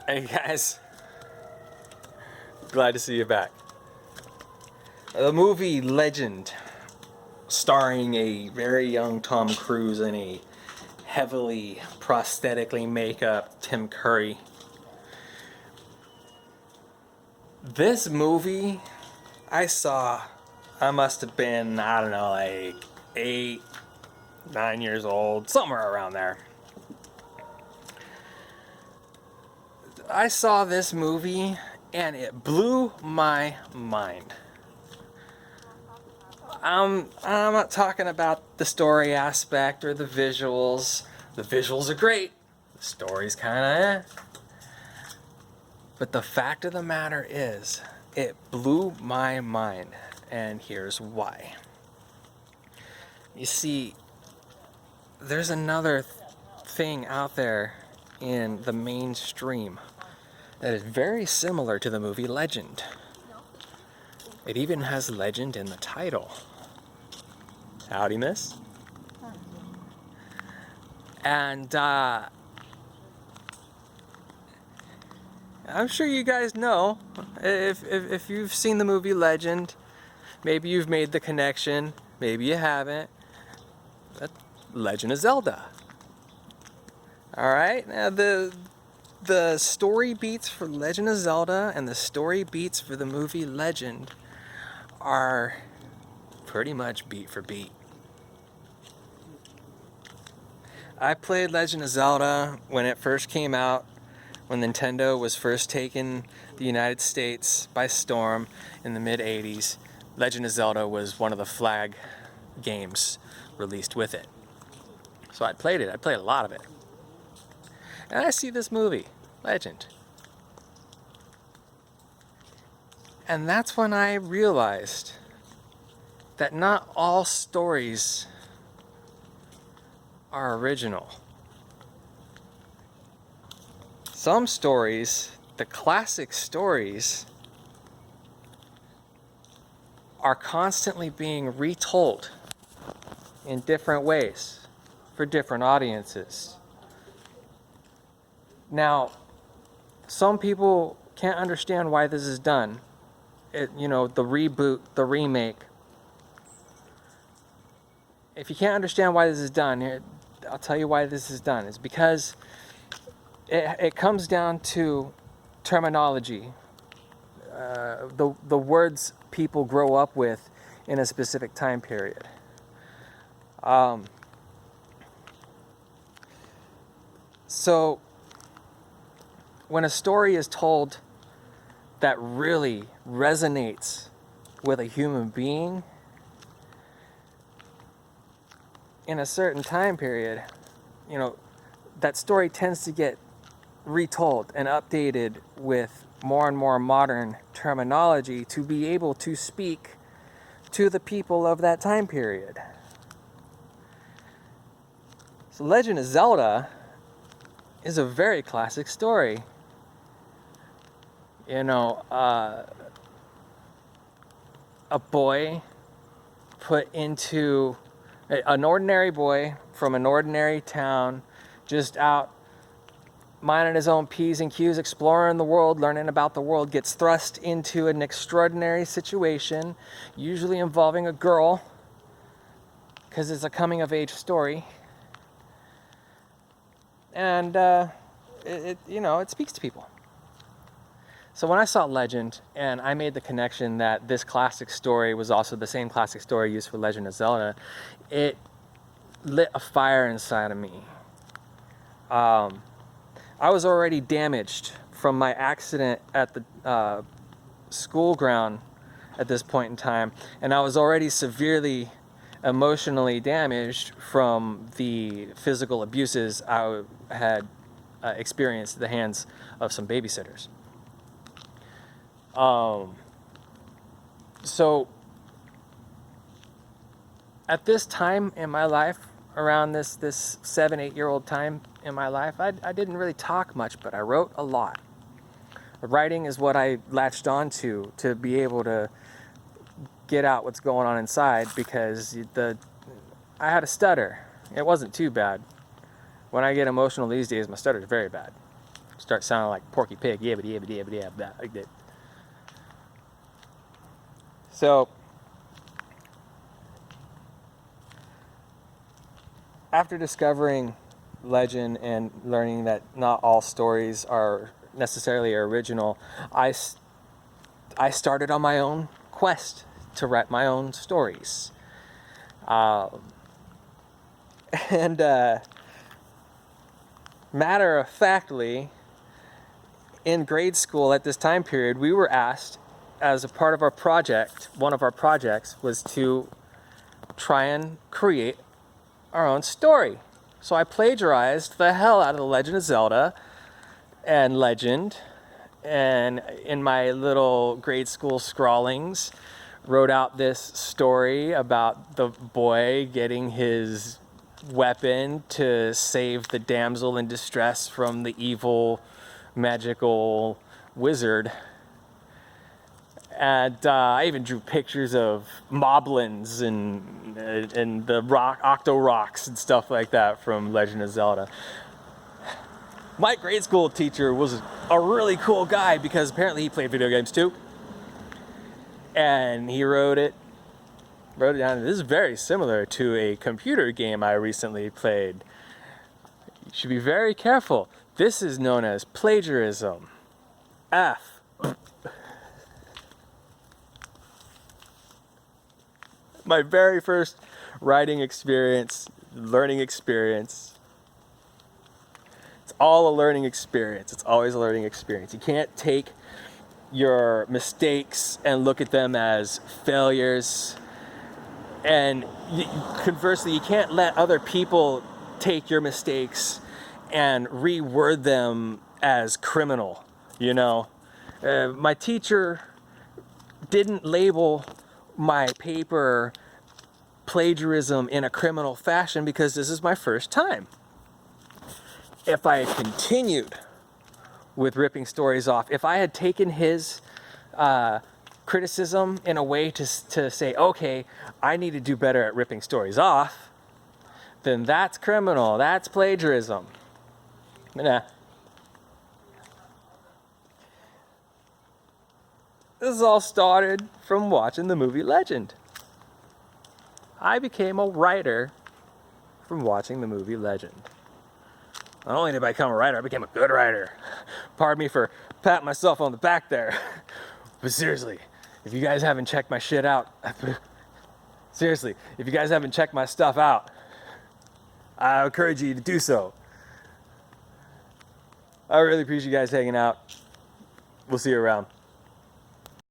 Hey guys, glad to see you back. The movie Legend, starring a very young Tom Cruise and a heavily prosthetically make-up Tim Curry. This movie I must have been, I don't know, like 8, 9 years old, somewhere around there. I saw this movie and it blew my mind. I'm not talking about the story aspect or the visuals. The visuals are great. The story's kinda eh. But the fact of the matter is, it blew my mind. And here's why. You see, there's another thing out there in the mainstream that is very similar to the movie Legend. It even has Legend in the title. Howdy, miss. And I'm sure you guys know, if you've seen the movie Legend, maybe you've made the connection, maybe you haven't. Legend of Zelda. Alright, now the story beats for Legend of Zelda and the story beats for the movie Legend are pretty much beat for beat. I played Legend of Zelda when it first came out, when Nintendo was first taking the United States by storm in the mid-80s. Legend of Zelda was one of the flag games released with it. So I played it. I played a lot of it. And I see this movie, Legend. And that's when I realized that not all stories are original. Some stories, the classic stories, are constantly being retold in different ways for different audiences. Now, some people can't understand why this is done. The reboot, the remake. If you can't understand why this is done, I'll tell you why this is done. It's because it comes down to terminology. The words people grow up with in a specific time period. So when a story is told that really resonates with a human being in a certain time period, that story tends to get retold and updated with more and more modern terminology to be able to speak to the people of that time period. So Legend of Zelda is a very classic story. A boy put into an ordinary boy from an ordinary town, just out minding his own P's and Q's, exploring the world, learning about the world, gets thrust into an extraordinary situation, usually involving a girl, because it's a coming-of-age story. And it speaks to people. So when I saw Legend, and I made the connection that this classic story was also the same classic story used for Legend of Zelda, it lit a fire inside of me. I was already damaged from my accident at the school ground at this point in time, and I was already severely emotionally damaged from the physical abuses I had experienced at the hands of some babysitters. So at this time in my life, around this 7-8-year-old time in my life, I didn't really talk much, but I wrote a lot. Writing is what I latched on to be able to get out what's going on inside, because I had a stutter. It wasn't too bad. When I get emotional these days, my stutter is very bad. start sounding like Porky Pig, yibbity yibbity yibbity yibbity, like that. So after discovering legend and learning that not all stories are necessarily original, I started on my own quest to write my own stories. And matter of factly, in grade school at this time period, we were asked, as a part of our project, one of our projects was to try and create our own story. So I plagiarized the hell out of The Legend of Zelda and Legend, and in my little grade school scrawlings wrote out this story about the boy getting his weapon to save the damsel in distress from the evil magical wizard. And I even drew pictures of moblins and the Octo-Rocks and stuff like that from Legend of Zelda. My grade school teacher was a really cool guy because apparently he played video games too. And he wrote it down. This is very similar to a computer game I recently played. You should be very careful. This is known as plagiarism. F. My very first writing experience, learning experience. It's all a learning experience. It's always a learning experience. You can't take your mistakes and look at them as failures. And conversely, you can't let other people take your mistakes and reword them as criminal, you know. My teacher didn't label my paper plagiarism in a criminal fashion because this is my first time. If I had continued with ripping stories off, if I had taken his criticism in a way to say, okay, I need to do better at ripping stories off, then that's criminal, that's plagiarism. Nah. This all started from watching the movie Legend. I became a writer from watching the movie Legend. Not only did I become a writer, I became a good writer. Pardon me for patting myself on the back there. But seriously, if you guys haven't checked my shit out, seriously, if you guys haven't checked my stuff out, I encourage you to do so. I really appreciate you guys hanging out. We'll see you around.